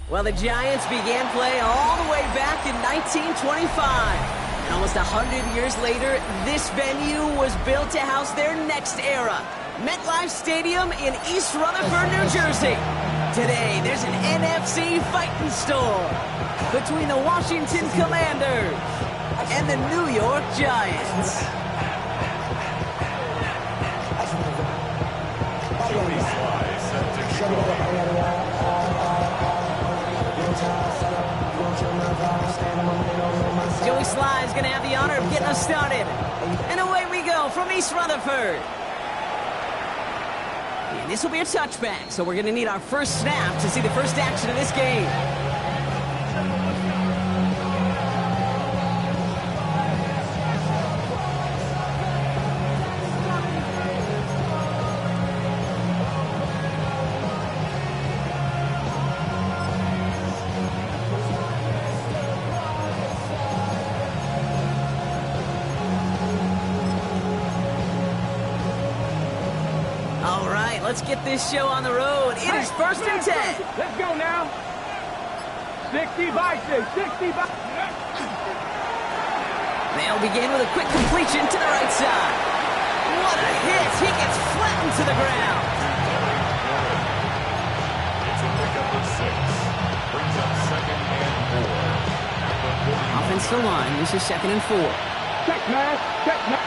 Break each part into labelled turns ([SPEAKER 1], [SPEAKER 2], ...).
[SPEAKER 1] Well, the Giants began play all the way back in 1925. And almost 100 years later, this venue was built to house their next era. MetLife Stadium in East Rutherford, New Jersey. Today, there's an NFC fighting storm between the Washington Commanders and the New York Giants. Joey Sly is going to have the honor of getting us started. And away we go from East Rutherford. And this will be a touchback, so we're going to need our first snap to see the first action of this game. Let's get this show on the road. It is first and 10.
[SPEAKER 2] Let's go now. 60 by 6, 60 by...
[SPEAKER 1] They'll begin with a quick completion to the right side. What a hit. He gets flattened to the ground.
[SPEAKER 3] It's a pickup of 6. Brings up 2nd and 4.
[SPEAKER 1] Offensive line. This is 2nd and 4.
[SPEAKER 2] Check, man. Check, man.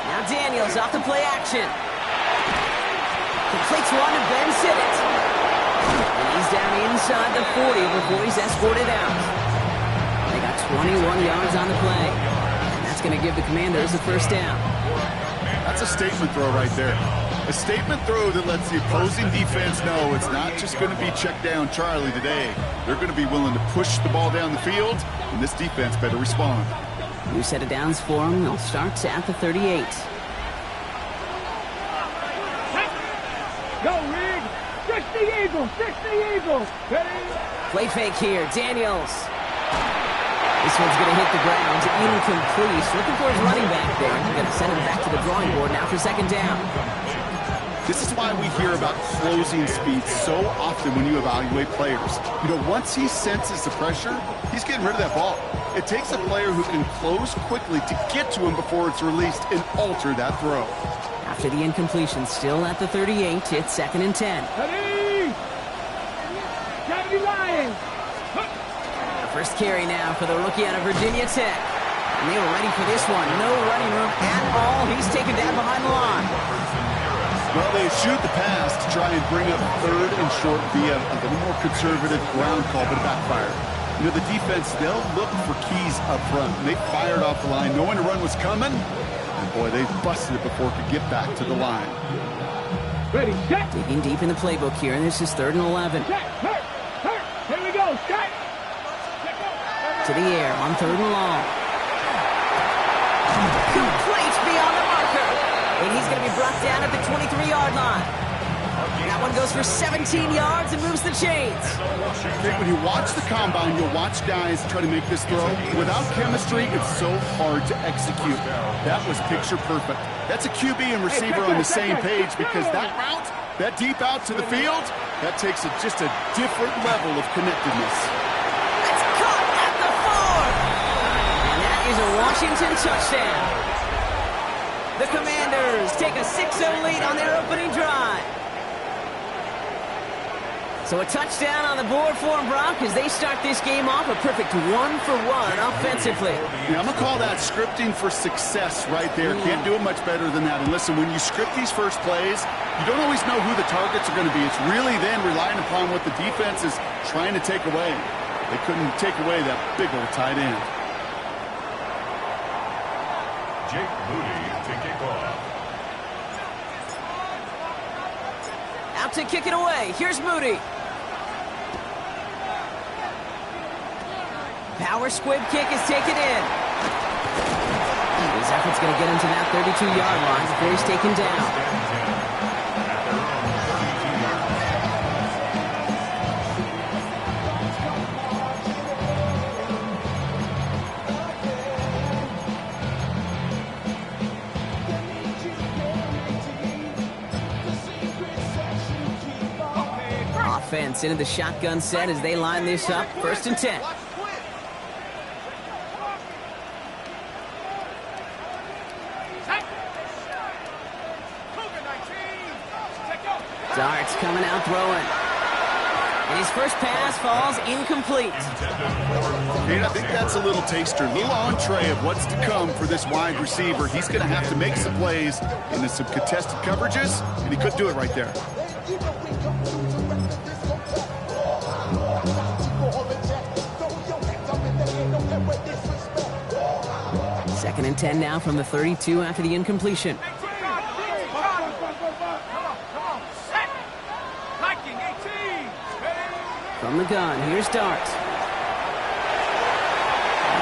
[SPEAKER 1] Now Daniels off the play action. Completes one to Ben Siddett. And he's down inside the 40 before he's escorted out. They got 21 yards on the play. And that's going to give the Commanders a first down.
[SPEAKER 4] That's a statement throw right there. A statement throw that lets the opposing defense know it's not just going to be check down Charlie today. They're going to be willing to push the ball down the field, and this defense better respond.
[SPEAKER 1] New set of downs for him. They'll start at the 38.
[SPEAKER 2] Go, Rig! 60 Eagles! 60 Eagles! Ready?
[SPEAKER 1] Play fake here. Daniels. This one's going to hit the ground. Incomplete. Looking for his running back there. Going to send him back to the drawing board now for second down.
[SPEAKER 4] This is why we hear about closing speed so often when you evaluate players. You know, once he senses the pressure, he's getting rid of that ball. It takes a player who can close quickly to get to him before it's released and alter that throw.
[SPEAKER 1] After the incompletion, still at the 38, it's 2nd and 10.
[SPEAKER 2] Ready? Kennedy Lions!
[SPEAKER 1] The first carry now for the rookie out of Virginia Tech. And they were ready for this one. No running room at all. He's taken down behind the line.
[SPEAKER 4] Well, they shoot the pass to try and bring up 3rd and short via a little more conservative ground call, but it backfired. You know, the defense, they'll look for keys up front. They fired off the line, knowing a run was coming. And boy, they busted it before it could get back to the line.
[SPEAKER 2] Ready, set!
[SPEAKER 1] Digging deep in the playbook here, and this is 3rd and 11.
[SPEAKER 2] Set, hurt, hurt! Here we go, set!
[SPEAKER 1] To the air on 3rd and long. Complete beyond the marker. And he's going to be brought down at the 23-yard line. That one goes for 17 yards and moves the chains.
[SPEAKER 4] When you watch the combine, you'll watch guys try to make this throw. Without chemistry, it's so hard to execute. That was picture perfect. That's a QB and receiver on the same page because that route, that deep out to the field, that takes just a different level of connectedness.
[SPEAKER 1] It's caught at the 4. And that is a Washington touchdown. The Commanders take a 6-0 lead on their opening drive. So a touchdown on the board for them, Brock, as they start this game off a perfect 1-for-1 offensively.
[SPEAKER 4] Yeah, I'm going to call that scripting for success right there. Can't do it much better than that. And listen, when you script these first plays, you don't always know who the targets are going to be. It's really then relying upon what the defense is trying to take away. They couldn't take away that big old tight end.
[SPEAKER 3] Jake Moody to kick off.
[SPEAKER 1] Out to kick it away. Here's Moody. Power squib kick is taken in. His effort's going to get him to that 32-yard line before he's taken down. defense into the shotgun set as they line this up. 1st and 10. Dart's coming out throwing. And his first pass falls incomplete.
[SPEAKER 4] And I think that's a little taster, a little entree of what's to come for this wide receiver. He's going to have to make some plays into some contested coverages, and he couldn't do it right there.
[SPEAKER 1] Second and 10 now from the 32 after the incompletion. From the gun, here's Dart.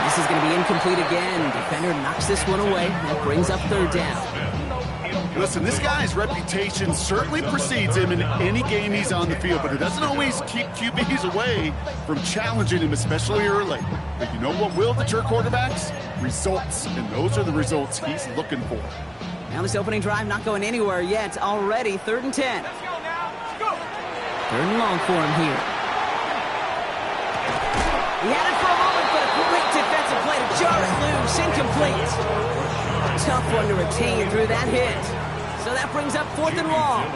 [SPEAKER 1] This is going to be incomplete again. Defender knocks this one away. That brings up 3rd down.
[SPEAKER 4] Listen, this guy's reputation certainly precedes him in any game he's on the field, but it doesn't always keep QBs away from challenging him, especially early. But you know what will deter quarterbacks? Results, and those are the results he's looking for.
[SPEAKER 1] Now this opening drive not going anywhere yet. Already 3rd and 10. 3rd and long for him here. He had it for a moment, but a great defensive play to jar it loose. Incomplete. Tough one to retain through that hit. So that brings up 4th and long.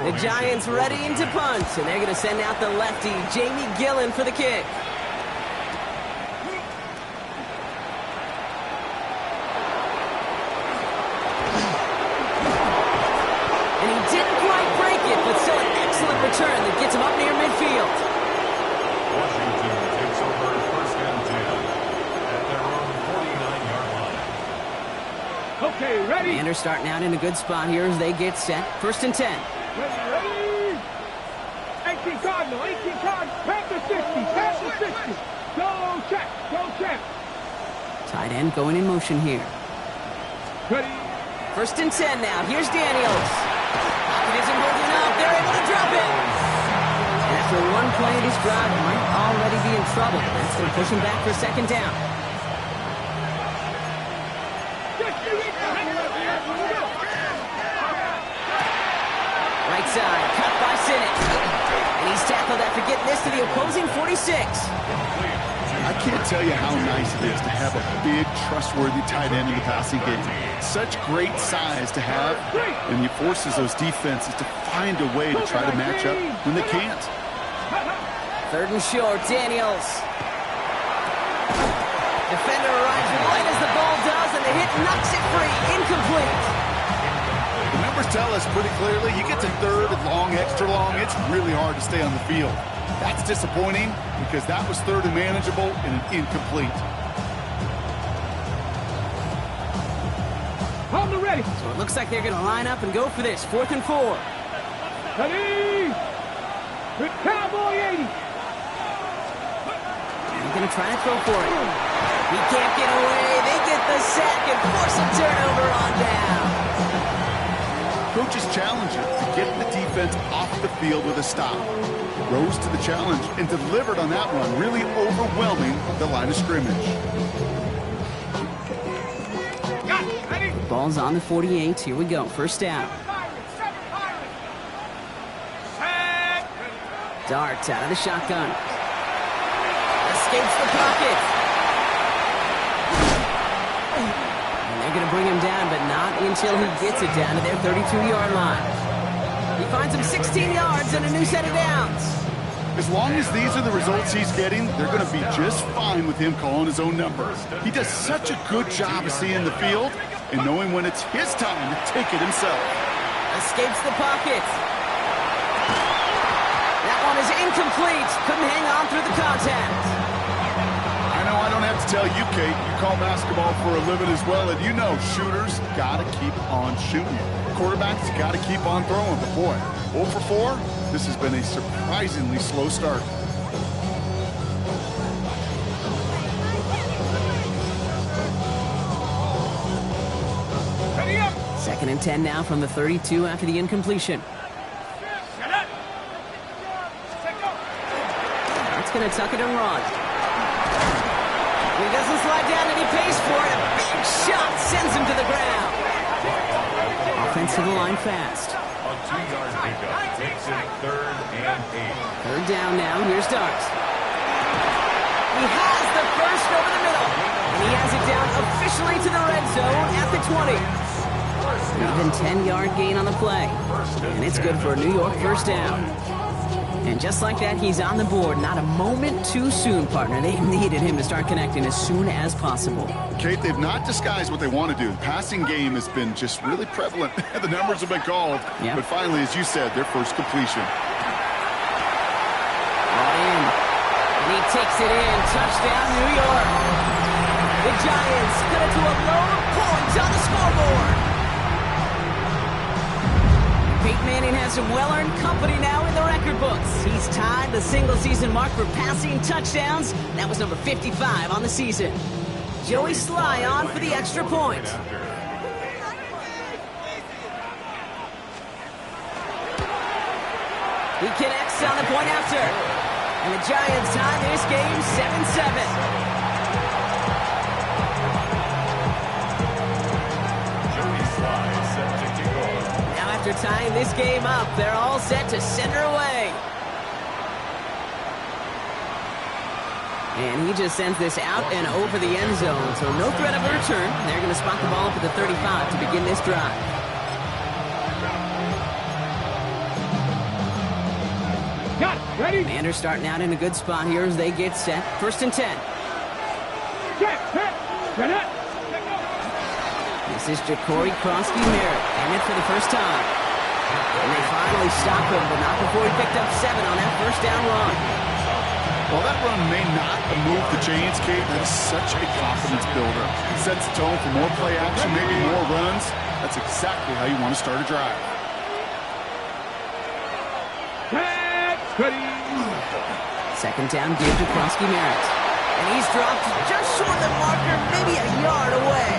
[SPEAKER 1] The Giants ready to punt, and they're going to send out the lefty, Jamie Gillen, for the kick. And he didn't quite break it, but still an excellent return that gets him up near midfield.
[SPEAKER 3] Washington takes over 1st and 10 at their own 49-yard line.
[SPEAKER 2] Okay, ready?
[SPEAKER 1] Commanders starting out in a good spot here as they get set. 1st and 10.
[SPEAKER 2] Ready? 18 Cardinal, 18 Cardinal, Panther 60, Panther 60. Go check, go check.
[SPEAKER 1] Tight end going in motion here.
[SPEAKER 2] Ready?
[SPEAKER 1] 1st and 10 now. Here's Daniels. Pocket isn't holding up. They're able to drop it. And after one play, this drive might already be in trouble. That's going to push him back for 2nd down. Right side, cut by Sinnott. And he's tackled after getting this to the opposing 46.
[SPEAKER 4] I can't tell you how nice it is to have a big, trustworthy tight end in the passing game. Such great size to have, and he forces those defenses to find a way to try to match up when they can't.
[SPEAKER 1] 3rd and short, Daniels. Defender arrives right as the ball does, and the hit knocks it free. Incomplete.
[SPEAKER 4] The numbers tell us pretty clearly, you get to 3rd and long, extra long, it's really hard to stay on the field. That's disappointing because that was 3rd and manageable and an incomplete.
[SPEAKER 2] On the ready.
[SPEAKER 1] So it looks like they're going to line up and go for this. 4th and 4.
[SPEAKER 2] Ready? With Cowboy 80.
[SPEAKER 1] They're going to try to throw for it. He can't get away. They get the sack and force a turnover on down.
[SPEAKER 4] Coach's challenge to get the defense off the field with a stop. Rose to the challenge and delivered on that one, really overwhelming the line of scrimmage.
[SPEAKER 1] Ball's on the 48. Here we go. 1st down. Dart out of the shotgun. Escapes the pocket. And they're going to bring him down, but not until he gets it down to their 32-yard line. He finds him 16 yards and a new set of downs.
[SPEAKER 4] As long as these are the results he's getting, they're going to be just fine with him calling his own number. He does such a good job of seeing the field and knowing when it's his time to take it himself.
[SPEAKER 1] Escapes the pocket. That one is incomplete. Couldn't hang on through the contact.
[SPEAKER 4] I know I don't have to tell you, Kate. You call basketball for a living as well, and you know shooters got to keep on shooting. Quarterbacks got to keep on throwing. But boy, 0 for 4, this has been a surprisingly slow start.
[SPEAKER 2] Ready up.
[SPEAKER 1] 2nd and 10 now from the 32 after the incompletion. That's going to tuck it and run. He doesn't slide down and he pays for it. A big shot sends him to the ground. Offense to the line fast.
[SPEAKER 3] 2-yard pickup. Takes it 3rd and 8.
[SPEAKER 1] Third down now. Here's Dart. He has the first over the middle. And he has it down officially to the red zone at the 20. Even 10-yard gain on the play. And it's good for a New York first down. And just like that, he's on the board. Not a moment too soon, partner. They needed him to start connecting as soon as possible.
[SPEAKER 4] Kate, they've not disguised what they want to do. The passing game has been just really prevalent. The numbers have been called. Yep. But finally, as you said, their first completion.
[SPEAKER 1] Brought in. And he takes it in. Touchdown, New York. The Giants cut it to a load of points on the scoreboard. Peyton Manning has some well-earned company now in the record books. He's tied the single-season mark for passing touchdowns. That was number 55 on the season. Joey Sly on for the extra point. He connects on the point after. And the Giants tie this game 7-7. After tying this game up, they're all set to send her away. And he just sends this out and over the end zone, so no threat of a return. They're going to spot the ball up at the 35 to begin this drive.
[SPEAKER 2] Got it. Ready?
[SPEAKER 1] Commanders starting out in a good spot here as they get set. 1st and 10.
[SPEAKER 2] Check. Get it.
[SPEAKER 1] This is Ja'Cory Krosky-Merritt, and it for the first time. And they finally stop him, but not before he picked up 7 on that first down run.
[SPEAKER 4] While that run may not have moved the chains, Kate, that is such a confidence builder. It sets the tone for more play action, maybe more runs. That's exactly how you want to start a drive.
[SPEAKER 2] Ready.
[SPEAKER 1] 2nd down, give to Krosky-Merritt. And he's dropped just short of the marker, maybe a yard away.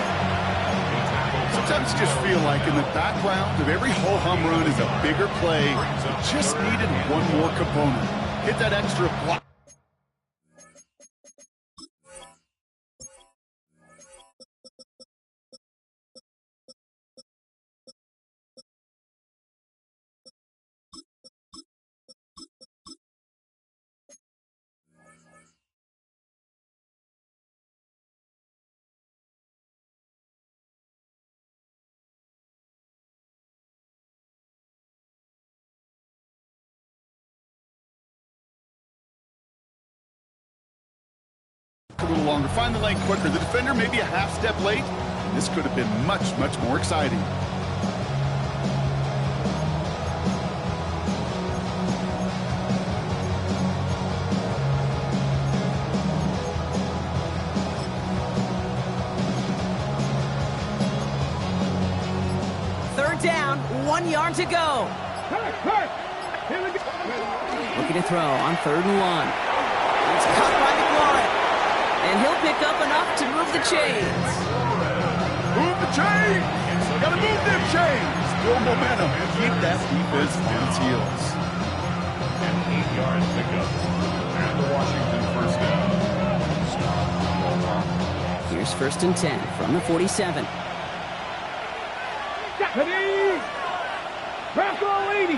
[SPEAKER 4] Sometimes you just feel like in the background of every ho-hum run is a bigger play. Just needed one more component. Hit that extra block. A little longer. Find the lane quicker. The defender may be a half step late. This could have been much, much more exciting.
[SPEAKER 1] Third down, 1 yard to go. Looking to throw on 3rd and 1. It's caught by McLaurin. And he'll pick up enough to move the chains.
[SPEAKER 4] Move the chains! Gotta move them chains! Build momentum. Keep that defense on its heels.
[SPEAKER 3] An 8-yard pickup. And the Washington first down.
[SPEAKER 1] Here's 1st and 10 from the 47.
[SPEAKER 2] Ready. Back 80.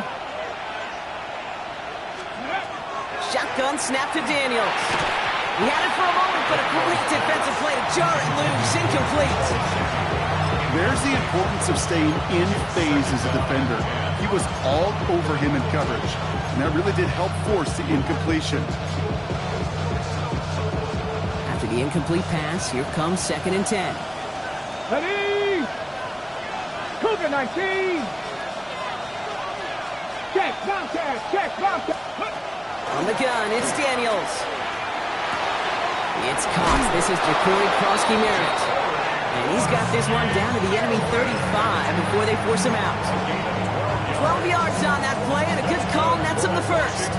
[SPEAKER 1] Shotgun snap to Daniels. He had it for a moment, but a great defensive play to jar it loose. Incomplete.
[SPEAKER 4] There's the importance of staying in phase as a defender. He was all over him in coverage, and that really did help force the incompletion.
[SPEAKER 1] After the incomplete pass, here comes 2nd and 10.
[SPEAKER 2] Ready. Cougar 19. Check, bounce pass.
[SPEAKER 1] On the gun, it's Daniels. It's caught. This is Ja'Cory Krosky-Merritt. And he's got this one down to the enemy 35 before they force him out. 12 yards on that play, and a good call nets him the first.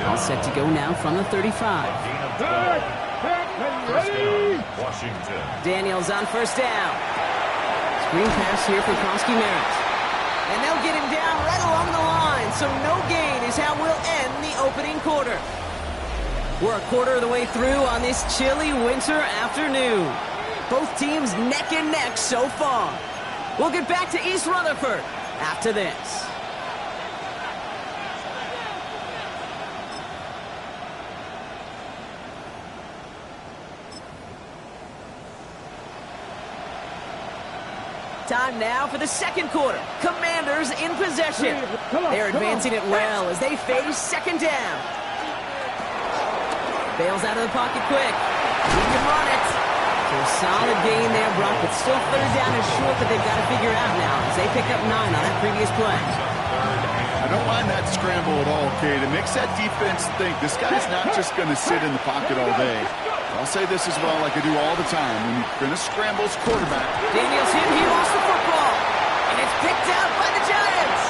[SPEAKER 1] All set to go now from the 35.
[SPEAKER 2] Ready.
[SPEAKER 3] Washington.
[SPEAKER 1] Daniels on 1st down. Screen pass here for Krosky-Merritt. And they'll get him down right along the line, so no gain is how we'll end the opening quarter. We're a quarter of the way through on this chilly winter afternoon. Both teams neck and neck so far. We'll get back to East Rutherford after this. Time now for the second quarter. Commanders in possession. They're advancing it well as they face second down. Bails out of the pocket quick. He can run it. So a solid gain there, Brock, but still third down is short that they've got to figure out now as they pick up 9 on that previous play.
[SPEAKER 4] I don't mind that scramble at all, Kate. It makes that defense think this guy's not just going to sit in the pocket all day. I'll say this as well like I do all the time. When you're going to scramble as quarterback.
[SPEAKER 1] Daniels hit. He lost the football. And it's picked out by the Giants.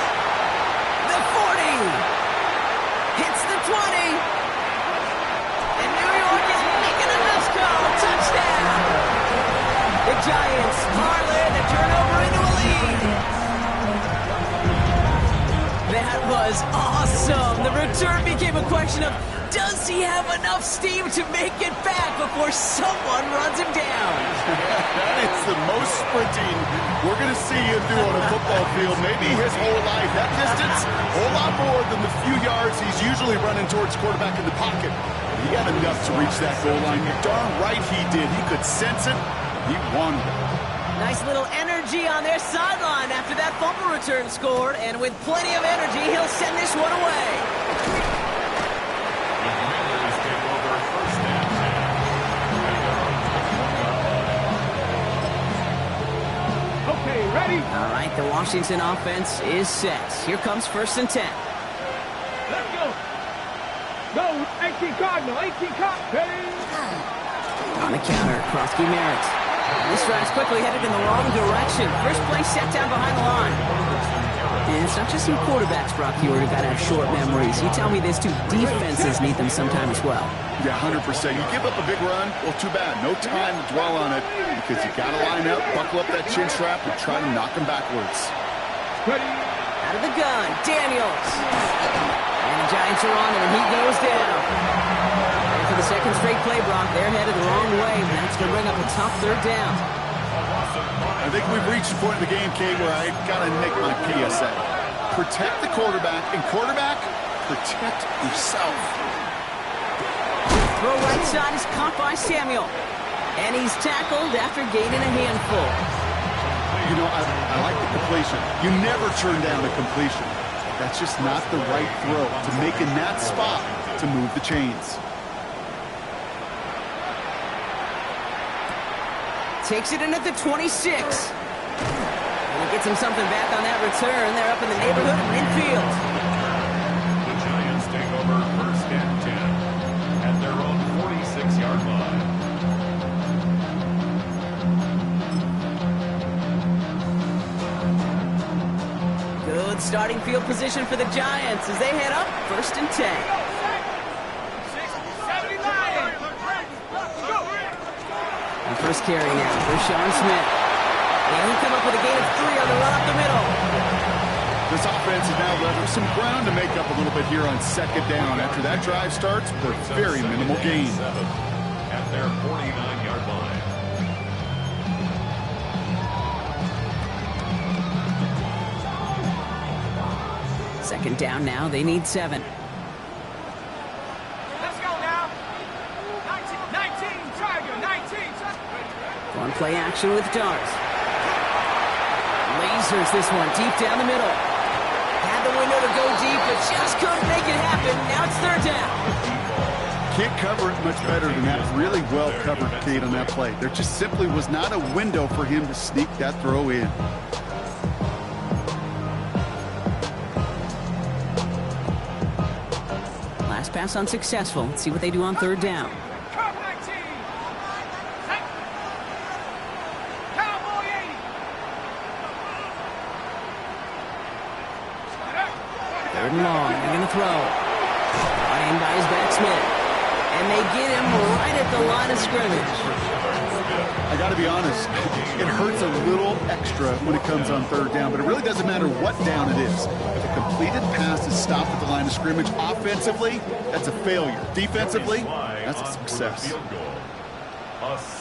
[SPEAKER 1] The 40. Hits the 20. And New York is making a mess call. Touchdown. The Giants parlay the turnover into a lead. That was awesome. The return became a question of, does he have enough steam to make it back before someone runs him down?
[SPEAKER 4] That is the most sprinting we're going to see him do on a football field. Maybe his whole life. That distance, a whole lot more than the few yards he's usually running towards quarterback in the pocket. He got enough to reach that goal line. You're darn right he did. He could sense it. He wanted it.
[SPEAKER 1] Nice little energy on their sideline after that fumble return scored. And with plenty of energy, he'll send this one away.
[SPEAKER 2] Okay, ready?
[SPEAKER 1] All right, the Washington offense is set. Here comes 1st and 10.
[SPEAKER 2] Let's go. Go, 18 Cardinal, 18 Cardinal. Ready?
[SPEAKER 1] On the counter, Krosky Merritt. This drive's quickly headed in the wrong direction. First play set down behind the line. And it's not just some quarterbacks, Brock, who got to have short memories. You tell me this too, defenses need them sometime as well.
[SPEAKER 4] Yeah, 100%. You give up a big run, well, too bad. No time to dwell on it because you got to line up, buckle up that chin strap, and try to knock him backwards.
[SPEAKER 2] Ready?
[SPEAKER 1] Out of the gun, Daniels. And the Giants are on him, and he goes down. And for the second straight play, Brock, they're headed the wrong way, and that's going to bring up a tough third down.
[SPEAKER 4] I think we've reached the point of the game, Kate, where I got to nick my PSA. Protect the quarterback, and quarterback, protect yourself.
[SPEAKER 1] Throw right side is caught by Samuel. And he's tackled after gaining a handful.
[SPEAKER 4] You know, I like the completion. You never turn down a completion. That's just not the right throw to make in that spot to move the chains.
[SPEAKER 1] Takes it in at the 26. And he gets him something back on that return. They're up in the neighborhood of midfield.
[SPEAKER 3] The Giants take over 1st and 10 at their own 46-yard line.
[SPEAKER 1] Good starting field position for the Giants as they head up 1st and 10. And first carry now for Sean Smith. And he'll come up with a gain of 3 on the run up the middle.
[SPEAKER 4] This offense has now left some ground to make up a little bit here on 2nd down. After that drive starts, with very minimal gain.
[SPEAKER 3] At their 49-yard line.
[SPEAKER 1] Second down now, they need 7.
[SPEAKER 2] Let's go now. 19, Tiger, 19.
[SPEAKER 1] One play action with Dart. Lasers this one deep down the middle. Had the window to go deep, but just couldn't make it happen. Now it's 3rd down.
[SPEAKER 4] Can't cover it much better than that. Really well covered, Kate, on that play. There just simply was not a window for him to sneak that throw in.
[SPEAKER 1] Last pass unsuccessful. Let's see what they do on 3rd down. Third and long. They're going to throw. Brought in by his back Smith. And they get him right at the line of scrimmage.
[SPEAKER 4] I got to be honest, it hurts a little extra when it comes on 3rd down, but it really doesn't matter what down it is. If a completed pass is stopped at the line of scrimmage, offensively, that's a failure. Defensively, that's a success.
[SPEAKER 3] A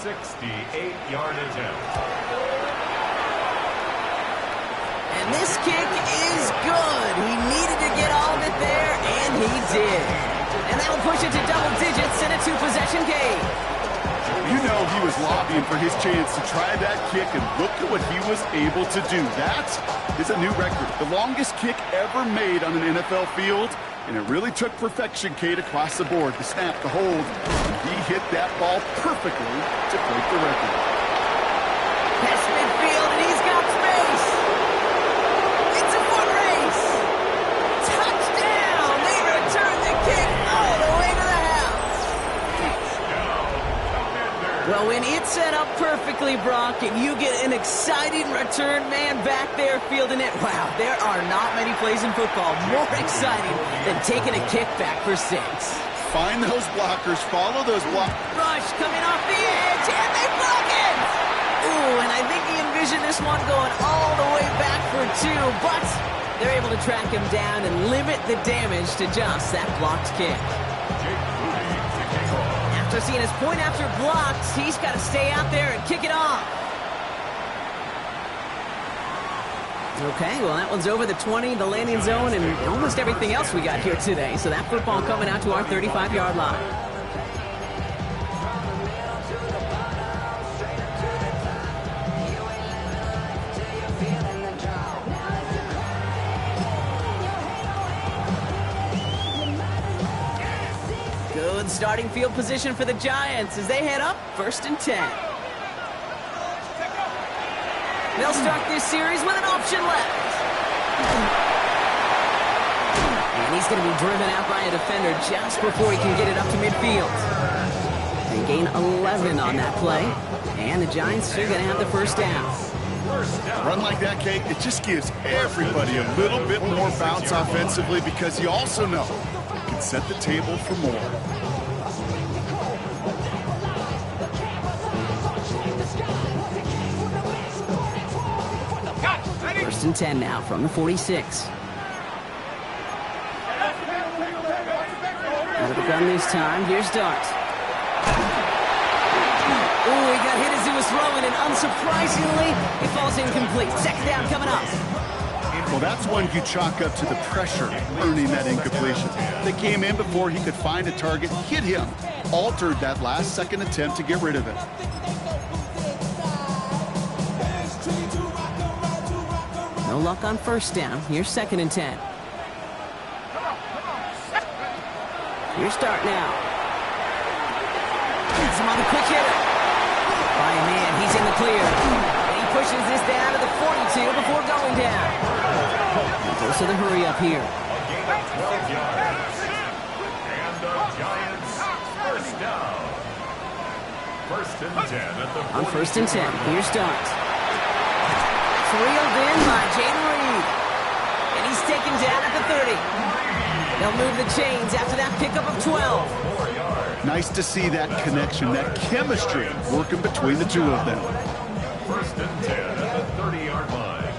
[SPEAKER 3] 68-yard attempt.
[SPEAKER 1] And this kick is good. He needed to get all of it there, and he did. And that'll push it to double digits in a 2-possession game.
[SPEAKER 4] You know he was lobbying for his chance to try that kick, and look at what he was able to do. That is a new record. The longest kick ever made on an NFL field, and it really took perfection, Kate, across the board. The snap, the hold, and he hit that ball perfectly to break the record.
[SPEAKER 1] Past midfield, and he's got space. It's a foot race. Touchdown! They return the kick all the way to the house. Well, when it's set up perfectly, Brock, and you get an exciting return man back there fielding it, wow, there are not many plays in football more exciting than taking a kick back for 6.
[SPEAKER 4] Find those blockers, follow those blockers.
[SPEAKER 1] Rush coming off the edge, and they block it! Ooh, and I think he envisioned this one going all the way back for 2, but they're able to track him down and limit the damage to just that blocked kick. After seeing his point after blocked, he's got to stay out there and kick it off. Okay, well, that one's over the 20, the landing zone, and almost everything else we got here today. So that football coming out to our 35-yard line. Good starting field position for the Giants as they head up 1st and 10. They'll start this series with an option left. And he's going to be driven out by a defender just before he can get it up to midfield. They gain 11 on that play. And the Giants are going to have the first down.
[SPEAKER 4] A run like that, Kate, it just gives everybody a little bit more bounce offensively because you also know it can set the table for more.
[SPEAKER 1] First and 10 now from the 46. Out of the gun this time. Here's Dart. Oh, he got hit as he was throwing, and unsurprisingly, it falls incomplete. 2nd down coming up.
[SPEAKER 4] Well, that's one you chalk up to the pressure earning that incompletion. They came in before he could find a target, hit him, altered that last-second attempt to get rid of it.
[SPEAKER 1] No luck on 1st down. Here's 2nd and 10. Here's Dart now. Gets him on the quick hitter. By a man, he's in the clear. And he pushes this down to the 42 before going down. He goes to the hurry up here.
[SPEAKER 3] A gain of 12 yards. And the Giants first down. 1st and 10 at the 42.
[SPEAKER 1] On 1st and 10, here's Dart. Reeled in by Jaden Reed. And he's taken down at the 30. They'll move the chains after that pickup of 12.
[SPEAKER 4] Nice to see that connection, that chemistry working between the two of them.
[SPEAKER 3] 1st and 10 at the 30-yard line.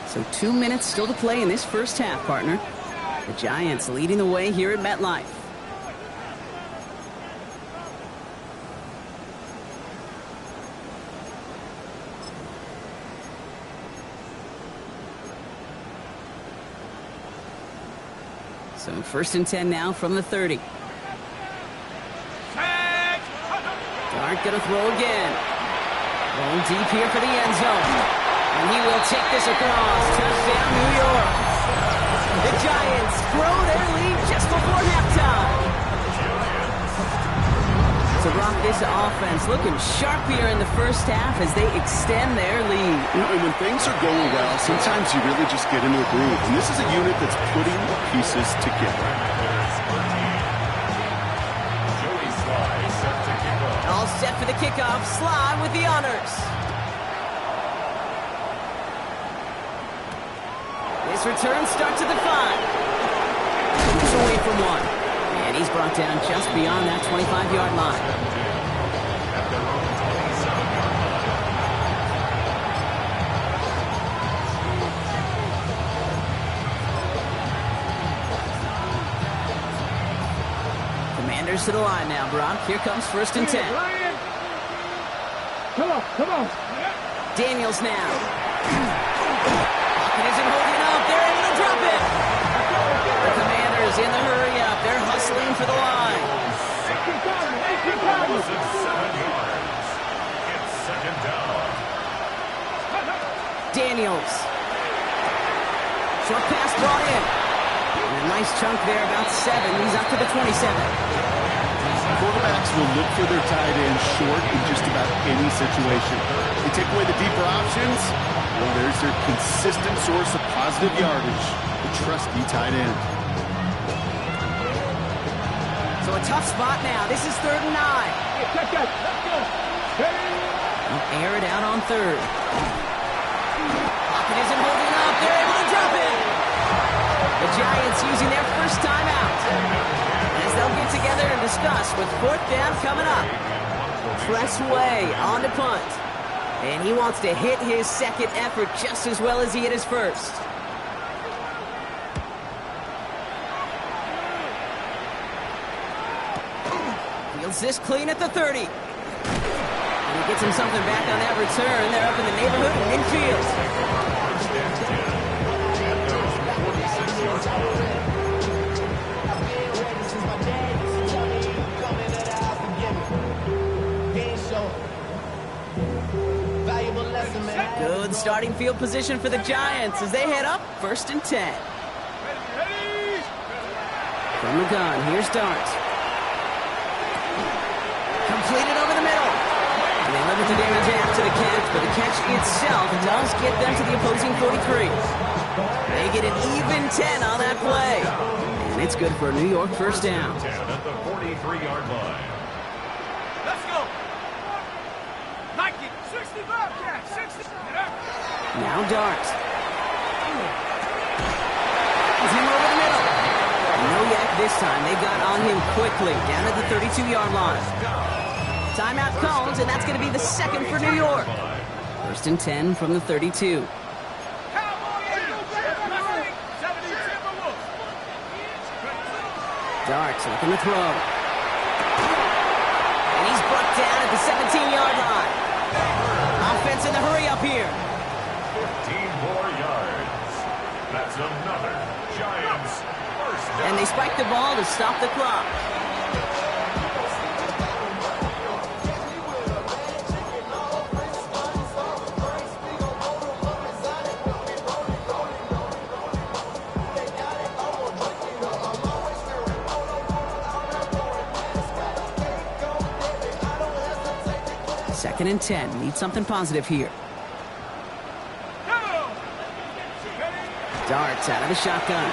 [SPEAKER 1] So 2 minutes still to play in this first half, partner. The Giants leading the way here at MetLife. So 1st and 10 now from the 30. Dart gonna throw again. Going deep here for the end zone. And he will take this across. Touchdown, New York. The Giants grow their lead just before halftime. So Brock, this offense looking sharp here in the first half as they extend their lead.
[SPEAKER 4] And when things are going well, sometimes you really just get into a groove. And this is a unit that's putting the pieces together.
[SPEAKER 1] All set for the kickoff. Sly with the honors. This return starts at the 5. Moves away from 1. And he's brought down just beyond that 25-yard line. Commanders to the line now, Brock. Here comes 1st and 10.
[SPEAKER 2] Come on.
[SPEAKER 1] Daniels now. Pocket isn't holding up. They're able to drop it. The Commanders in the hurry up. They're hustling for the line.
[SPEAKER 3] 7 yards. It's second down.
[SPEAKER 1] Daniels. Short pass brought in. And a nice chunk there, about 7. He's up to the 27.
[SPEAKER 4] Quarterbacks will look for their tight end short in just about any situation. They take away the deeper options, well, there's their consistent source of positive yardage, the trusty tight end.
[SPEAKER 1] So a tough spot now. This is 3rd and 9.
[SPEAKER 2] Let's go.
[SPEAKER 1] They'll air it out on 3rd. Pocket isn't holding up. They're able to drop it. The Giants using their first timeout. As they'll get together and discuss with 4th down coming up. Press away on the punt. And he wants to hit his second effort just as well as he hit his first. Fields this clean at the 30. And he gets him something back on that return. They're up in the neighborhood of midfield. Good starting field position for the Giants as they head up 1st and 10. From the gun, here's Dart. Completed over the middle. And they limit the damage after the catch, but the catch itself does get them to the opposing 43. They get an even 10 on that play. And it's good for a New York first down.
[SPEAKER 3] 10 at the 43-yard line.
[SPEAKER 2] Let's go. Nike, 65, Jack, 60.
[SPEAKER 1] Now Dart. He's him over the middle. No yak this time. They got on him quickly down at the 32-yard line. Timeout calls, and that's going to be the second for New York. 1st and 10 from the 32. Dart's looking to throw. And he's brought down at the 17-yard line. Offense in the hurry up here.
[SPEAKER 3] 15 more yards. That's another Giants first down.
[SPEAKER 1] And they spike the ball to stop the clock. Second and 10. Need something positive here. Darts out of the shotgun.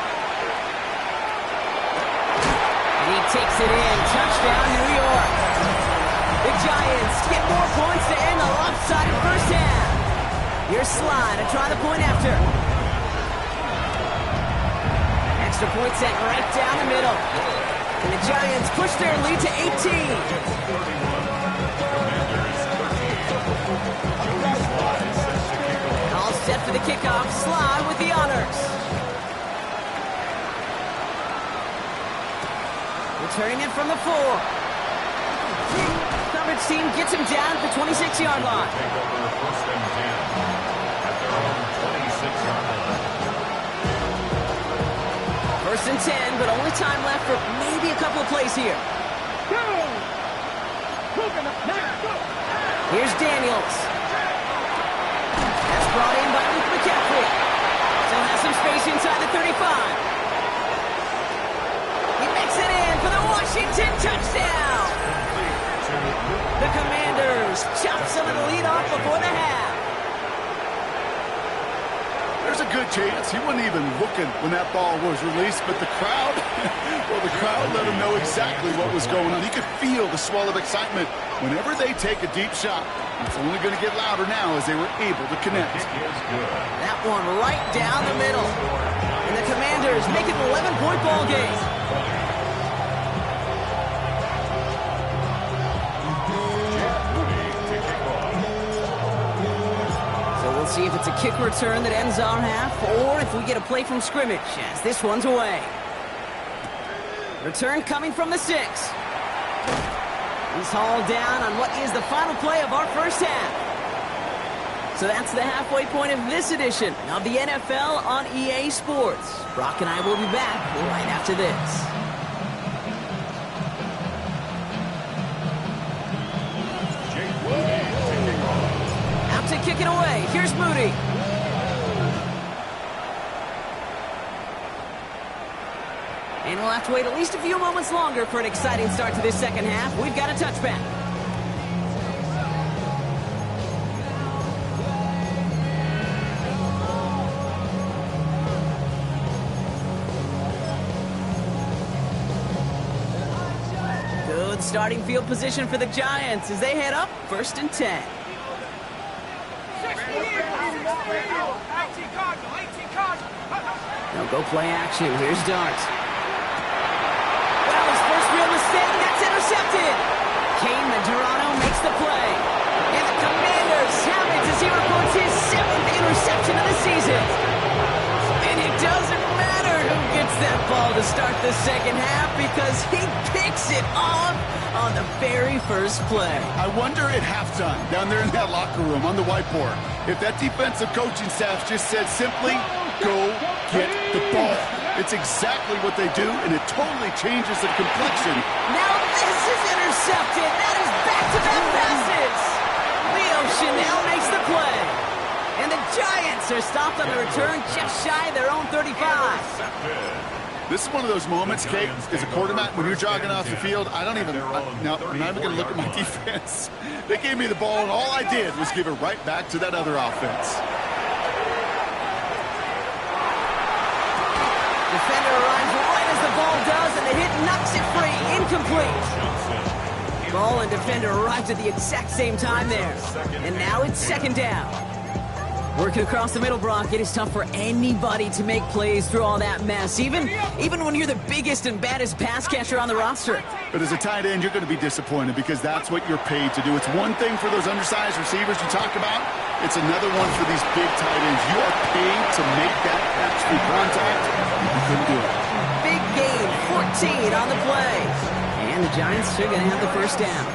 [SPEAKER 1] And he takes it in. Touchdown, New York. The Giants get more points to end the lopsided first half. Here's Sly to try the point after. Extra point set right down the middle. And the Giants push their lead to 18. All set for the kickoff. Sly with the honors. Returning it from the 4. Coverage team gets him down at the 26-yard line.
[SPEAKER 3] Take over 1st and 10 at their own 26-yard line.
[SPEAKER 1] 1st and 10, but only time left for maybe a couple of plays here. Here's Daniels. That's brought in by Luke McCaffrey. Still has some space inside the 35. He makes it in for the Washington touchdown. The Commanders chop some of the lead off before the half.
[SPEAKER 4] There's a good chance he wasn't even looking when that ball was released, but the crowd, well, the crowd let him know exactly what was going on. He could feel the swell of excitement whenever they take a deep shot. It's only going to get louder now as they were able to connect.
[SPEAKER 1] That one right down the middle. And the Commanders make it an 11-point ball game. See if it's a kick return that ends our half, or if we get a play from scrimmage, as this one's away. Return coming from the 6. He's hauled down on what is the final play of our first half. So that's the halfway point of this edition of the NFL on EA Sports. Brock and I will be back right after this. take it away. Here's Moody. And we'll have to wait at least a few moments longer for an exciting start to this second half. We've got a touchback. Good starting field position for the Giants as they head up 1st and 10. They'll go play action. Here's Dart. Well, his first real mistake, that's intercepted. Kane Medrano makes the play. And the Commanders have it as he reports his 7th interception of the season. And it doesn't matter who gets that ball to start the second half because he picks it off on the very first play.
[SPEAKER 4] I wonder at halftime, down there in that locker room on the whiteboard, if that defensive coaching staff just said simply, go get the ball. It's exactly what they do, and it totally changes the complexion.
[SPEAKER 1] Now this is intercepted. That is back-to-back passes. Leo Chanel makes the play. And the Giants are stopped on the return just shy of their own 35.
[SPEAKER 4] This is one of those moments, Kate, as a quarterback, when you're jogging off the field, I'm not even going to look at my defense. They gave me the ball, and all I did was give it right back to that other offense.
[SPEAKER 1] Defender arrives right as the ball does, and the hit knocks it free. Incomplete. Ball and defender arrives at the exact same time there. And now it's 2nd down. Working across the middle, Brock, it is tough for anybody to make plays through all that mess, even when you're the biggest and baddest pass catcher on the roster.
[SPEAKER 4] But as a tight end, you're going to be disappointed because that's what you're paid to do. It's one thing for those undersized receivers you talk about. It's another one for these big tight ends. You are paid to make that catch through contact. You couldn't do it.
[SPEAKER 1] Big gain, 14 on the play. And the Giants are going to have the first down.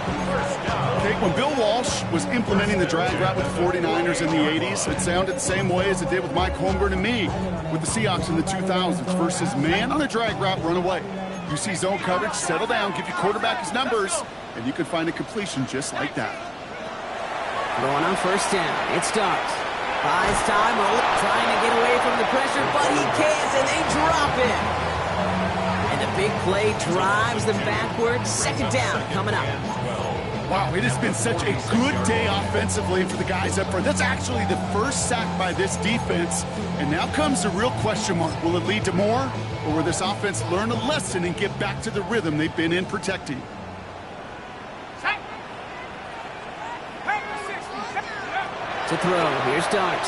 [SPEAKER 4] Okay, when Bill Walsh was implementing the drag route with the 49ers in the 80s, it sounded the same way as it did with Mike Holmgren and me with the Seahawks in the 2000s versus man on a drag route, run away. You see zone coverage, settle down, give your quarterback his numbers, and you can find a completion just like that.
[SPEAKER 1] Going on 1st down, it starts. Buys time, trying to get away from the pressure, but he can't, and they drop it. And the big play drives them backwards. 2nd down coming up.
[SPEAKER 4] Wow, it has been such a good day offensively for the guys up front. That's actually the first sack by this defense. And now comes the real question mark. Will it lead to more? Or will this offense learn a lesson and get back to the rhythm they've been in protecting?
[SPEAKER 1] To throw, here's Dart.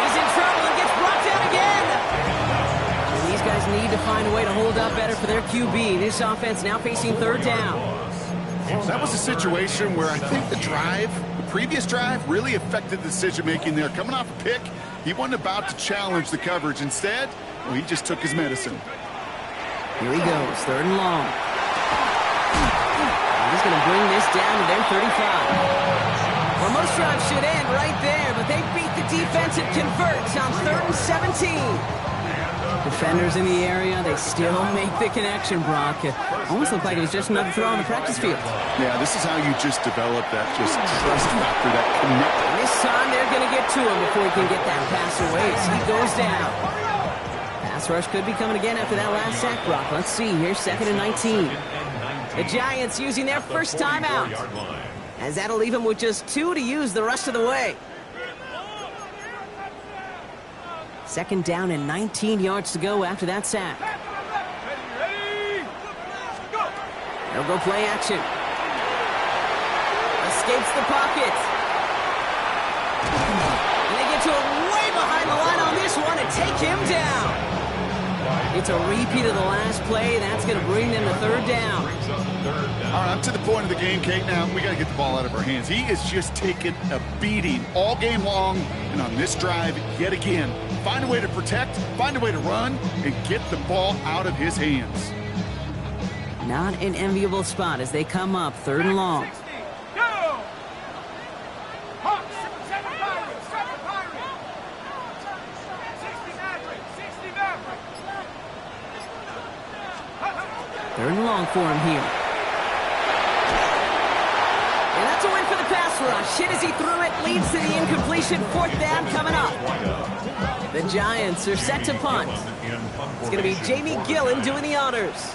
[SPEAKER 1] He's in trouble and gets brought down again. And these guys need to find a way to hold up better for their QB. This offense now facing 3rd down.
[SPEAKER 4] That was a situation where I think the previous drive, really affected the decision-making there. Coming off a pick, he wasn't about to challenge the coverage. Instead, well, he just took his medicine.
[SPEAKER 1] Here he goes, 3rd and long. He's going to bring this down to their 35. Well, most drives should end right there, but they beat the defense and convert on 3rd and 17. Defenders in the area, they still make the connection, Brock. It almost looked like it was just another throw on the practice field.
[SPEAKER 4] Yeah, this is how you just develop that just trust factor, that connection.
[SPEAKER 1] And this time they're going to get to him before he can get that pass away. So he goes down. Pass rush could be coming again after that last sack, Brock. Let's see. Here's 2nd and 19. The Giants using their first timeout, as that'll leave them with just 2 to use the rest of the way. 2nd down and 19 yards to go after that sack. They'll go play action. Escapes the pocket. And they get to him way behind the line on this one and take him down. It's a repeat of the last play. That's going to bring them to 3rd down.
[SPEAKER 4] All right, I'm to the point of the game, Kate, now. We got to get the ball out of our hands. He is just taking a beating all game long, and on this drive, yet again, find a way to protect, find a way to run, and get the ball out of his hands.
[SPEAKER 1] Not an enviable spot as they come up 3rd and long. Third and long for him here. And that's a win for the pass rush. Hit as he threw it, leads to the incompletion. 4th down coming up. The Giants are set to punt. It's going to be Jamie Gillen doing the honors.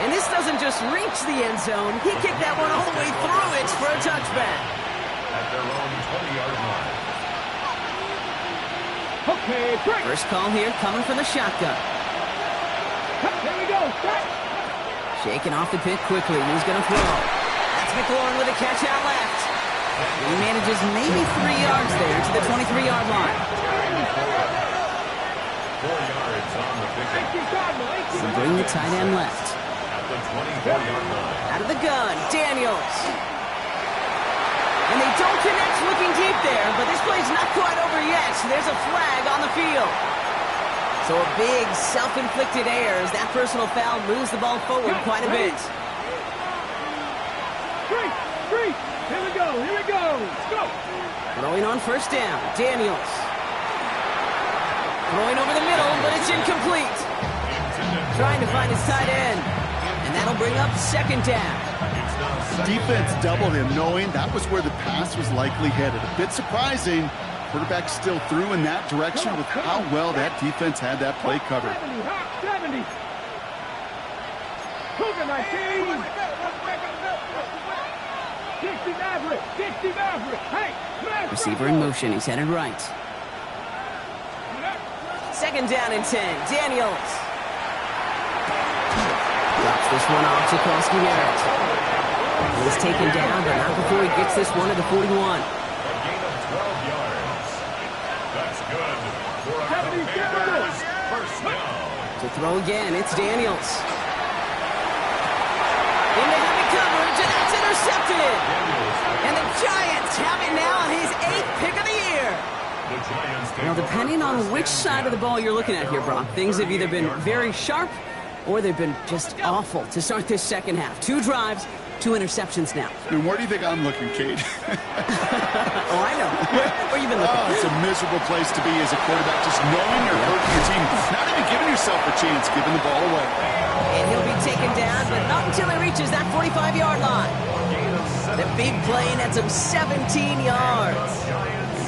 [SPEAKER 1] And this doesn't just reach the end zone. He kicked that one all the way through it for a touchback.
[SPEAKER 3] At their own 20-yard line.
[SPEAKER 2] Okay, break.
[SPEAKER 1] First call here coming from the shotgun.
[SPEAKER 2] There we go.
[SPEAKER 1] Shaking off the pick quickly. Who's going to throw? That's McLaurin with a catch out left. He manages maybe 3 yards there to the 23-yard line.
[SPEAKER 3] 4 yards on the pickup.
[SPEAKER 1] So bring the tight end left.
[SPEAKER 3] At the 24-yard line.
[SPEAKER 1] Out of the gun, Daniels. And they don't connect looking deep there, but this play's not quite over yet. There's a flag on the field. So a big self-inflicted error as that personal foul moves the ball forward quite a bit.
[SPEAKER 2] Three. Here we go. Let's go.
[SPEAKER 1] Throwing on first down, Daniels. Throwing over the middle, but it's incomplete. Trying to find his tight end. And that'll bring up 2nd down.
[SPEAKER 4] Defense doubled him, knowing that was where the pass was likely headed. A bit surprising. Quarterback still threw in that direction with how well that defense had that play covered.
[SPEAKER 2] 70. Cougar 19. 60 Maverick. Hey, Maverick.
[SPEAKER 1] Receiver in motion. He's headed right. 2nd down and 10. Daniels. Drops this one off to Koski Merritt. He's taken down, but not before he gets this one at the 41.
[SPEAKER 3] A gain of 12 yards. That's good for a Commanders first down.
[SPEAKER 1] To throw again, it's Daniels. Into heavy coverage, and that's intercepted. And the Giants have it now on his 8th pick of the year.
[SPEAKER 3] The Giants take
[SPEAKER 1] Now, depending on which side of the ball you're looking at here, Brock, things have either been very sharp or they've been just awful to start this second half. 2 drives, 2 interceptions now.
[SPEAKER 4] And where do you think I'm looking, Kate?
[SPEAKER 1] Oh, I know. Where you been looking?
[SPEAKER 4] Oh, it's a miserable place to be as a quarterback, just knowing you're hurting your team, not even giving yourself a chance, giving the ball away.
[SPEAKER 1] And he'll be taken down, but not until he reaches that 45-yard line. The big play nets him 17 yards.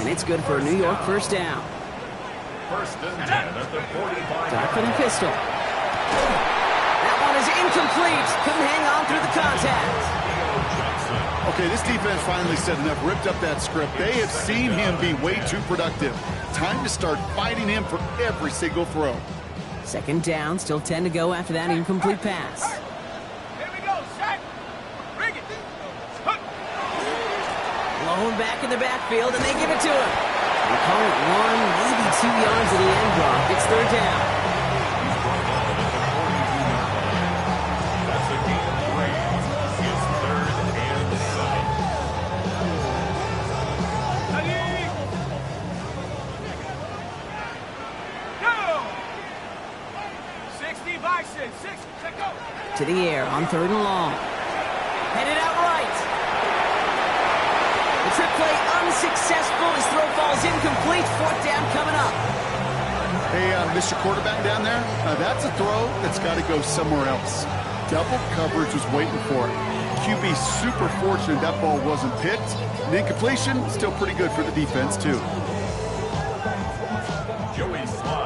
[SPEAKER 1] And it's good for a New York first down.
[SPEAKER 3] 1st and 10 at the 45.
[SPEAKER 1] Doc for the pistol. That one is incomplete. Couldn't hang on through the contact.
[SPEAKER 4] Okay, this defense finally said enough, ripped up that script. They have seen him be way too productive. Time to start fighting him for every single throw.
[SPEAKER 1] 2nd down, still 10 to go after that incomplete pass.
[SPEAKER 2] Here we go, set. Bring it.
[SPEAKER 1] Blown back in the backfield, and they give it to him. They call it 1, maybe 2 yards at the end, Brock. It's 3rd down.
[SPEAKER 3] That's a gain of 3. It's 3rd and 7.
[SPEAKER 2] Go. 60 Bison. 6. Go.
[SPEAKER 1] To the air on 3rd and long. Headed out right. The trip play unsuccessful. His throw falls incomplete. 4th down coming up.
[SPEAKER 4] Hey, Mr. Quarterback down there, that's a throw that's got to go somewhere else. Double coverage was waiting for it. QB super fortunate that ball wasn't picked. And incompletion, still pretty good for the defense, too.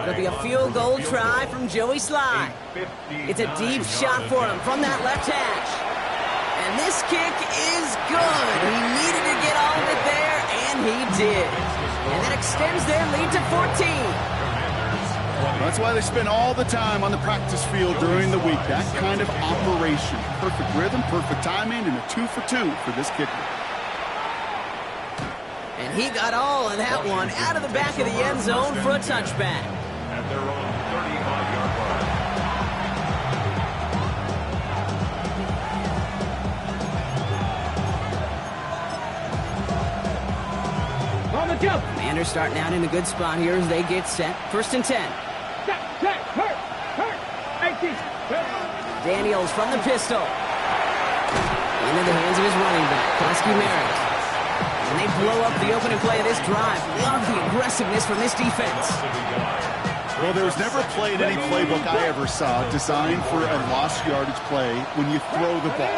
[SPEAKER 1] It'll be a field goal try from Joey Sly. It's a deep shot for him from that left hash. And this kick is good. He needed to get all of it there, and he did. And that extends their lead to 14.
[SPEAKER 4] That's why they spend all the time on the practice field during the week. That kind of operation. Perfect rhythm, perfect timing, and a 2 for 2 for this kicker.
[SPEAKER 1] And he got all of that one out of the back of the end zone for a touchback.
[SPEAKER 3] At their own 35-yard line.
[SPEAKER 2] On the jump.
[SPEAKER 1] Commanders starting out in a good spot here as they get set. 1st and 10.
[SPEAKER 2] Set. Hurt. 18.
[SPEAKER 1] Daniels from the pistol. Into the hands of his running back, Koski Merritt. And they blow up the opening play of this drive. Love the aggressiveness from this defense.
[SPEAKER 4] Well, there was never a play in any playbook I ever saw designed for a lost yardage play when you throw the ball.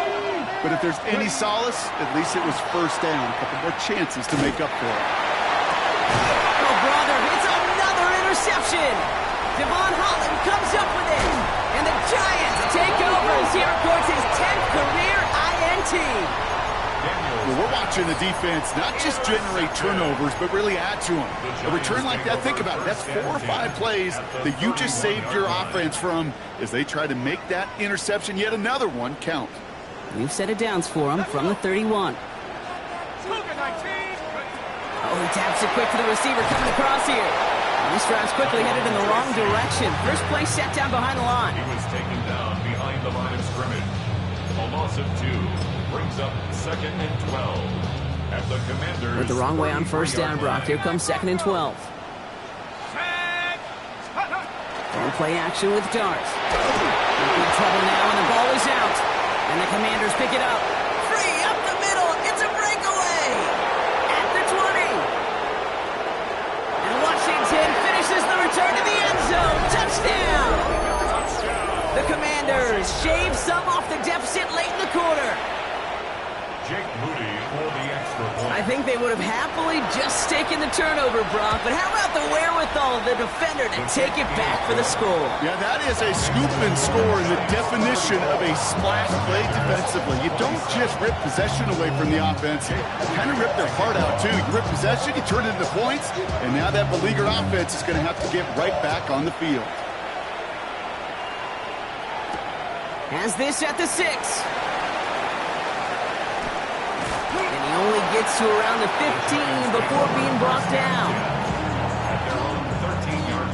[SPEAKER 4] But if there's any solace, at least it was first down. A couple more chances to make up for it.
[SPEAKER 1] Oh, brother, it's another interception. Devon Holland comes up with it. And the Giants take over as he records his 10th career INT.
[SPEAKER 4] Well, we're watching the defense not just generate turnovers, but really add to them. A return like that, think about it. That's 4 or 5 plays that you just saved your offense from as they try to make that interception, yet another one, count.
[SPEAKER 1] We've set it downs for him from the 31. Oh, he taps it quick to the receiver coming across here. These drives quickly headed in the wrong direction. First play set down behind the line.
[SPEAKER 3] He was taken down behind the line of scrimmage. A loss of 2 brings up 2nd and 12. At the Commanders.
[SPEAKER 1] Went the wrong way on first down, Brock. Here comes 2nd and 12. Throwing play action with Dart. In trouble now, and the ball is out. And the Commanders pick it up. Free up the middle. It's a breakaway. At the 20. And Washington finishes the return to the end zone. Touchdown. The Commanders shave some off the deficit late in the quarter.
[SPEAKER 3] Jake Moody for the extra point.
[SPEAKER 1] I think they would have happily just taken the turnover, Brock, but how about the wherewithal of the defender to take it back for the score?
[SPEAKER 4] Yeah, that is a scoop and score in the definition of a splash play defensively. You don't just rip possession away from the offense. You kind of rip their heart out, too. You rip possession, you turn it into points, and now that beleaguered offense is going to have to get right back on the field.
[SPEAKER 1] Has this at the 6. And he only gets to around the 15 before being brought down.
[SPEAKER 3] At their own 13-yard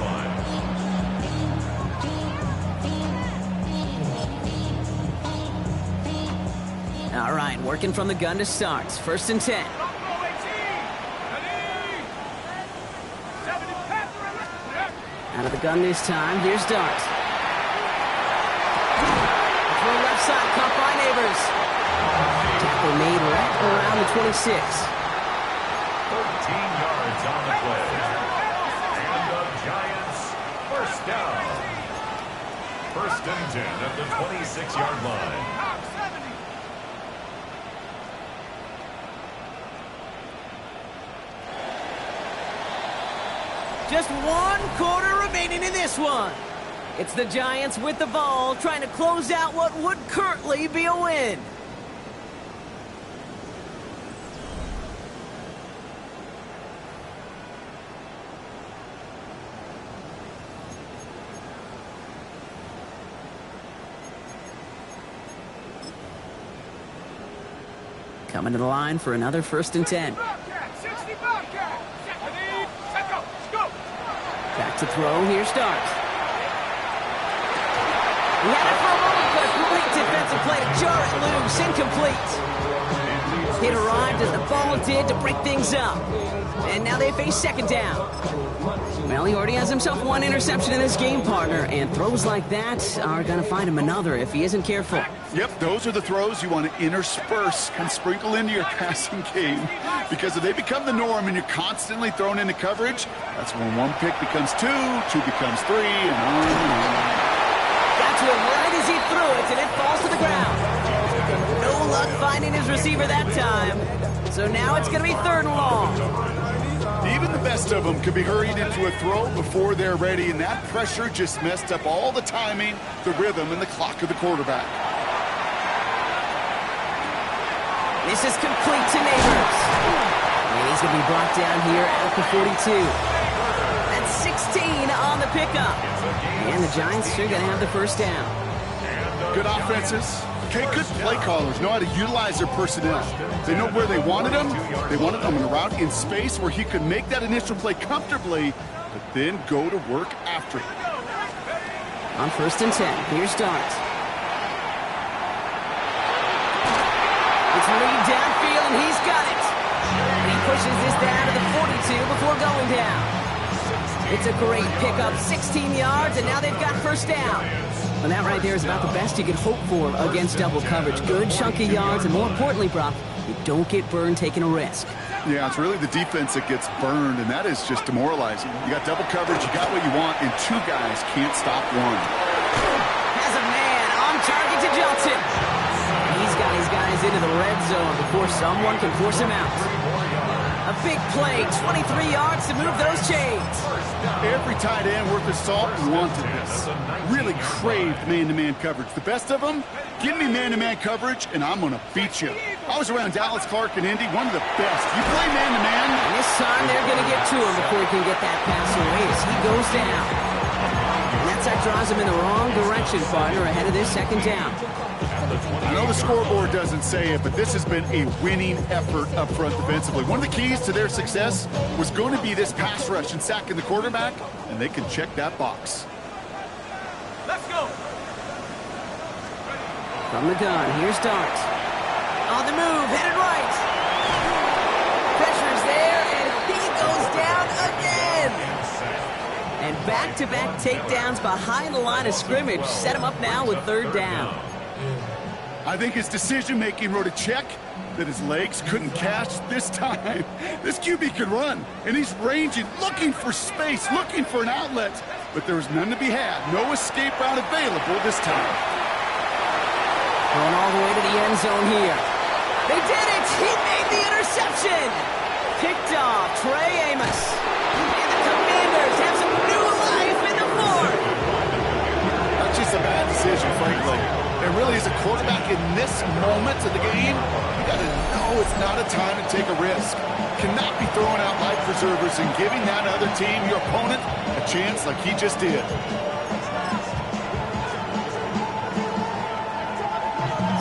[SPEAKER 3] line.
[SPEAKER 1] All right, working from the gun to start. 1st and 10. Out of the gun this time. Here's Dart. Throw left side, caught by Neighbors. Tackle made right around the 26.
[SPEAKER 3] 13 yards on the play. And the Giants first down. 1st and 10 at the 26-yard line.
[SPEAKER 1] Just 1 quarter remaining in this one. It's the Giants with the ball, trying to close out what would currently be a win. Coming to the line for another 1st and 10. Back to throw, here's Dart. He had it for a moment, but a great defensive play to jar it loose, incomplete. Hit arrived as the ball did to break things up. And now they face 2nd down. Well, he already has himself 1 interception in this game, partner, and throws like that are going to find him another if he isn't careful.
[SPEAKER 4] Yep, those are the throws you want to intersperse and sprinkle into your passing game, because if they become the norm and you're constantly thrown into coverage, that's when 1 pick becomes 2, 2 becomes 3, and on.
[SPEAKER 1] Got to him right as he threw it, and it falls to the ground. No luck finding his receiver that time. So now it's going to be 3rd and long.
[SPEAKER 4] Even the best of them could be hurried into a throw before they're ready, and that pressure just messed up all the timing, the rhythm, and the clock of the quarterback.
[SPEAKER 1] This is complete to Neighbors. And he's going to be brought down here at the 42. That's 16 on the pickup. And the Giants are going to have the 1st down.
[SPEAKER 4] Good offenses. Okay, good play callers know how to utilize their personnel. They know where they wanted them. They wanted them in a route in space where he could make that initial play comfortably, but then go to work after it.
[SPEAKER 1] On 1st and 10, here's Dart. It's lead downfield, and he's got it. And he pushes this down to the 42 before going down. It's a great pickup, 16 yards, and now they've got 1st down. And that right there is about the best you can hope for against double coverage. Good chunky yards, and more importantly, Brock, you don't get burned taking a risk.
[SPEAKER 4] Yeah, it's really the defense that gets burned, and that is just demoralizing. You got double coverage, you got what you want, and two guys can't stop one.
[SPEAKER 1] Has a man on target to Johnson. He's got his guys into the red zone before someone can force him out. A big play, 23 yards to move those chains.
[SPEAKER 4] Every tight end worth his salt wanted this. Really craved man-to-man coverage. The best of them, give me man-to-man coverage, and I'm going to beat you. I was around Dallas, Clark, and Indy, one of the best. You play man-to-man.
[SPEAKER 1] And this time they're going to get to him before he can get that pass away as he goes down. And that side draws him in the wrong direction, partner, ahead of this second down.
[SPEAKER 4] I know the scoreboard doesn't say it, but this has been a winning effort up front defensively. One of the keys to their success was going to be this pass rush and sacking the quarterback, and they can check that box.
[SPEAKER 2] Let's go.
[SPEAKER 1] From the gun, here's Dart. On the move, headed right. Pressure's there, and he goes down again. And back-to-back takedowns behind the line of scrimmage set him up now with third down.
[SPEAKER 4] I think his decision-making wrote a check that his legs couldn't catch this time. This QB can run, and he's ranging, looking for space, looking for an outlet. But there was none to be had. No escape route available this time.
[SPEAKER 1] Going all the way to the end zone here. They did it! He made the interception! Picked off Trey Amos. And the Commanders have some new life in the fourth.
[SPEAKER 4] That's just a bad decision, frankly. And really, as a quarterback in this moment of the game, you got to know it's not a time to take a risk. Cannot be throwing out life preservers and giving that other team, your opponent, a chance like he just did.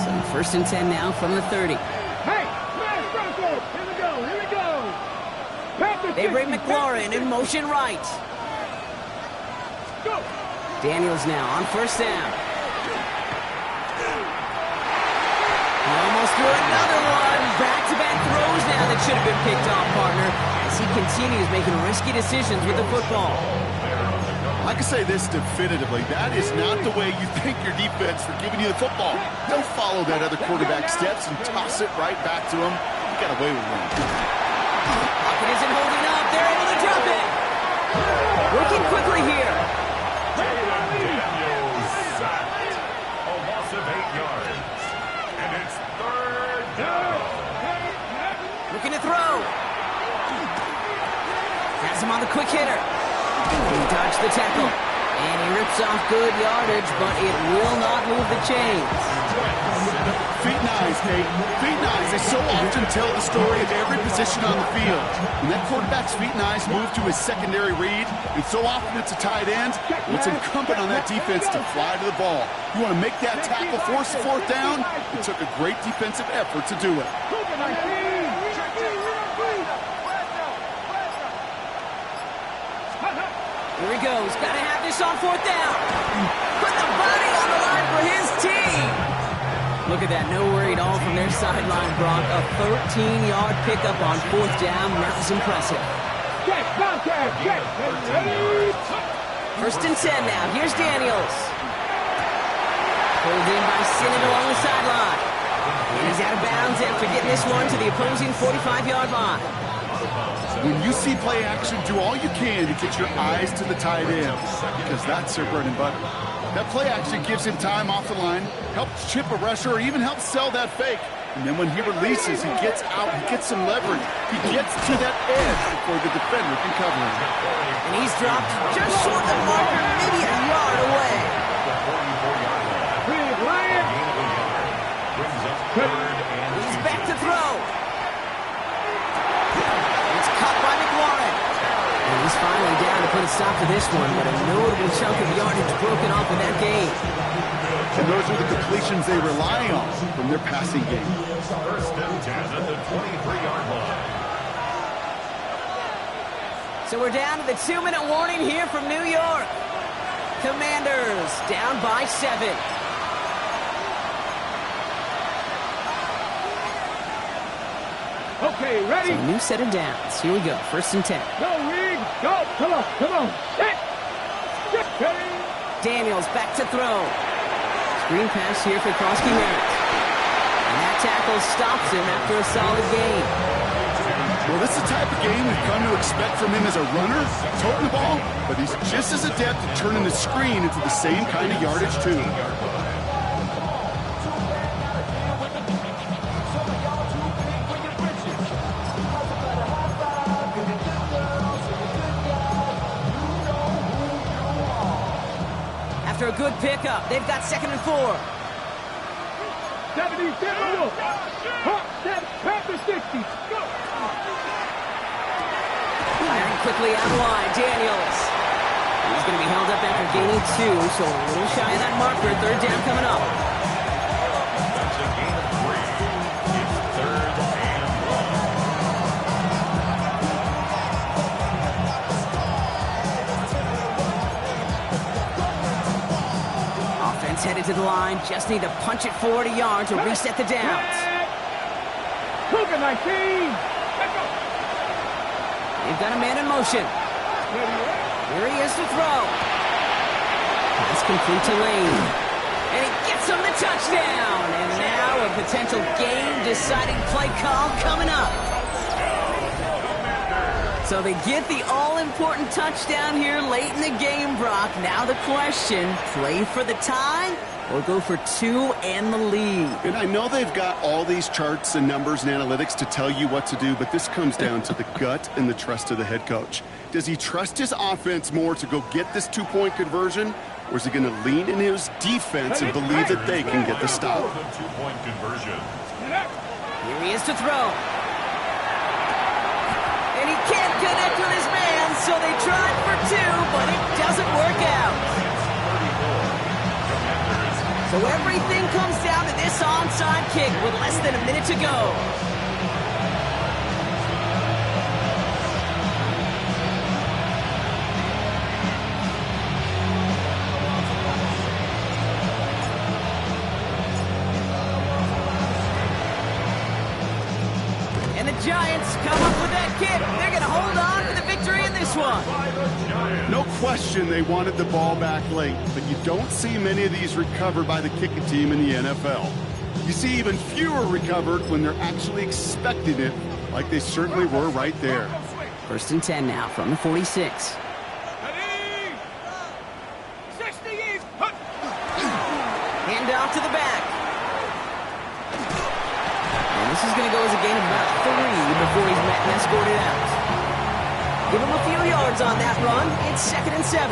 [SPEAKER 1] So first and 10 now from the 30.
[SPEAKER 2] Hey, smash Bronco. Here we go. Here we go. Pass
[SPEAKER 1] They bring McLaurin in motion right.
[SPEAKER 2] Go.
[SPEAKER 1] Daniels now on first down. He almost threw another one. Back-to-back throws now that should have been picked off, partner, as he continues making risky decisions with the football.
[SPEAKER 4] I can say this definitively. That is not the way you thank your defense for giving you the football. Don't follow that other quarterback steps and toss it right back to him. You got away with one.
[SPEAKER 1] Pocket isn't holding up. They're able to drop it. Working quickly here.
[SPEAKER 3] Daniels sacked. A loss of 8 yards. And it's third down.
[SPEAKER 1] Looking to throw. Has him on the quick hitter. He dodged the tackle. And he rips off good yardage, but it will not move the chains.
[SPEAKER 4] Feet and eyes, Nate. Feet and eyes. They so often tell the story of every position on the field. When that quarterback's feet and eyes move to his secondary read, and so often it's a tight end, it's incumbent on that defense to fly to the ball. You want to make that tackle, force the fourth down? It took a great defensive effort to do it.
[SPEAKER 1] Here he goes. Got to have this on fourth down. Put the body on the line for his team. Look at that. No worry at all from their sideline, Brock. A 13-yard pickup on fourth down. That was impressive.
[SPEAKER 2] Check, check, check.
[SPEAKER 1] First and 10 now. Here's Daniels. Pulled in by Sinnott along the sideline. And he's out of bounds after getting this one to the opposing 45-yard line.
[SPEAKER 4] When you see play action, do all you can to get your eyes to the tight end, because that's their bread and butter. That play action gives him time off the line, helps chip a rusher, or even helps sell that fake. And then when he releases, he gets out, he gets some leverage. He gets to that edge before the defender can cover him.
[SPEAKER 1] And he's dropped just short of the marker, maybe a yard away. He's back to throw. It's caught by McLaurin. And he's finally down to put a stop to this one, but a notable chunk of yardage broken off in that game.
[SPEAKER 4] And those are the completions they rely on from their passing game.
[SPEAKER 3] First and 10 at the 23-yard line.
[SPEAKER 1] So we're down to the 2-minute warning here from New York. Commanders down by 7.
[SPEAKER 2] Okay, ready?
[SPEAKER 1] So a new set of downs. Here we go. First and 10.
[SPEAKER 2] Go, Reed. Go. Come on. Come on. Set.
[SPEAKER 1] Daniels back to throw. Screen pass here for Krosky Merritt. And that tackle stops him after a solid gain.
[SPEAKER 4] Well, this is the type of game we've come to expect from him as a runner, toting the ball, but he's just as adept at turning the screen into the same kind of yardage, too.
[SPEAKER 1] After a good pickup, they've got 2nd and 4.
[SPEAKER 2] 70, Panther 60.
[SPEAKER 1] Firing quickly out of line, Daniels. He's going to be held up after gaining 2, so a little shy of that marker. 3rd down coming up.
[SPEAKER 3] That's a gain of 3. It's 3rd and
[SPEAKER 1] 1. Offense headed to the line. Just need to punch it 40 yards to reset the downs.
[SPEAKER 2] Cougar 19.
[SPEAKER 1] They've got a man in motion. Here he is to throw. Pass complete to Lane. And he gets him the touchdown. And now a potential game-deciding play call coming up. So they get the all-important touchdown here late in the game, Brock. Now the question, play for the tie or go for 2 and the lead?
[SPEAKER 4] And I know they've got all these charts and numbers and analytics to tell you what to do, but this comes down to the gut and the trust of the head coach. Does he trust his offense more to go get this 2-point conversion, or is he going to lean in his defense and believe that they can get the stop?
[SPEAKER 3] The 2-point conversion.
[SPEAKER 1] Here he is to throw. And he can't connect with his man, so they tried for 2, but it doesn't work out. So everything comes down to this onside kick with less than a minute to go. And the Giants come up with that kick. They're going to hold on to the victory in this one.
[SPEAKER 4] No question they wanted the ball back late, but you don't see many of these recovered by the kicking team in the NFL. You see even fewer recovered when they're actually expecting it, like they certainly were right there.
[SPEAKER 1] 1st and 10 now from the 46. Hand off to the back. And this is going to go as a gain of about 3 before he's met and escorted out. Give him a few yards on that run. It's 2nd and 7.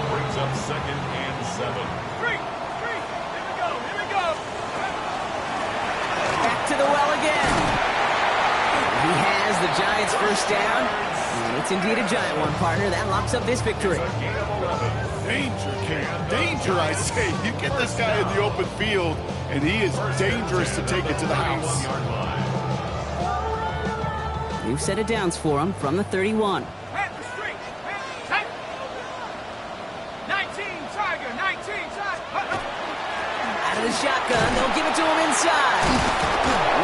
[SPEAKER 3] Brings up 2nd and 7.
[SPEAKER 2] Here we go.
[SPEAKER 1] Back to the well again. He has the Giants' 1st down. And it's indeed a giant one, partner. That locks up this victory.
[SPEAKER 4] Danger, Cam. Danger, I say. You get this guy in the open field, and he is dangerous to take it to the house.
[SPEAKER 1] New set of downs for him from the 31.
[SPEAKER 2] 19, Tiger.
[SPEAKER 1] Out of the shotgun, they'll give it to him inside.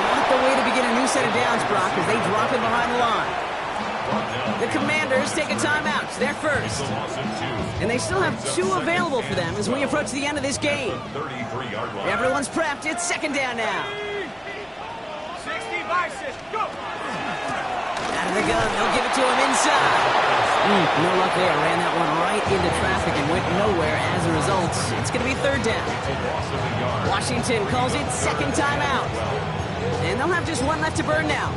[SPEAKER 1] Not the way to begin a new set of downs, Brock, as they drop him behind the line. The Commanders take a timeout. It's their first. And they still have 2 available for them as we approach the end of this game. Everyone's prepped. It's 2nd down now.
[SPEAKER 2] 60 vices. Go.
[SPEAKER 1] Out of the gun, they'll give it to him inside. No luck there. Ran that one right into traffic and went nowhere as a result. It's going to be 3rd down. Washington calls it 2nd timeout. And they'll have just 1 left to burn now.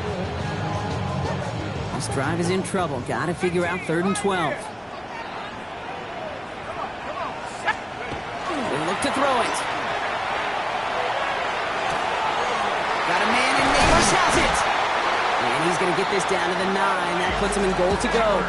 [SPEAKER 1] This drive is in trouble. Got to figure out 3rd and 12. They look to throw it. Got a man in Neighbors has it. And he's going to get this down to the 9. That puts him in goal to go.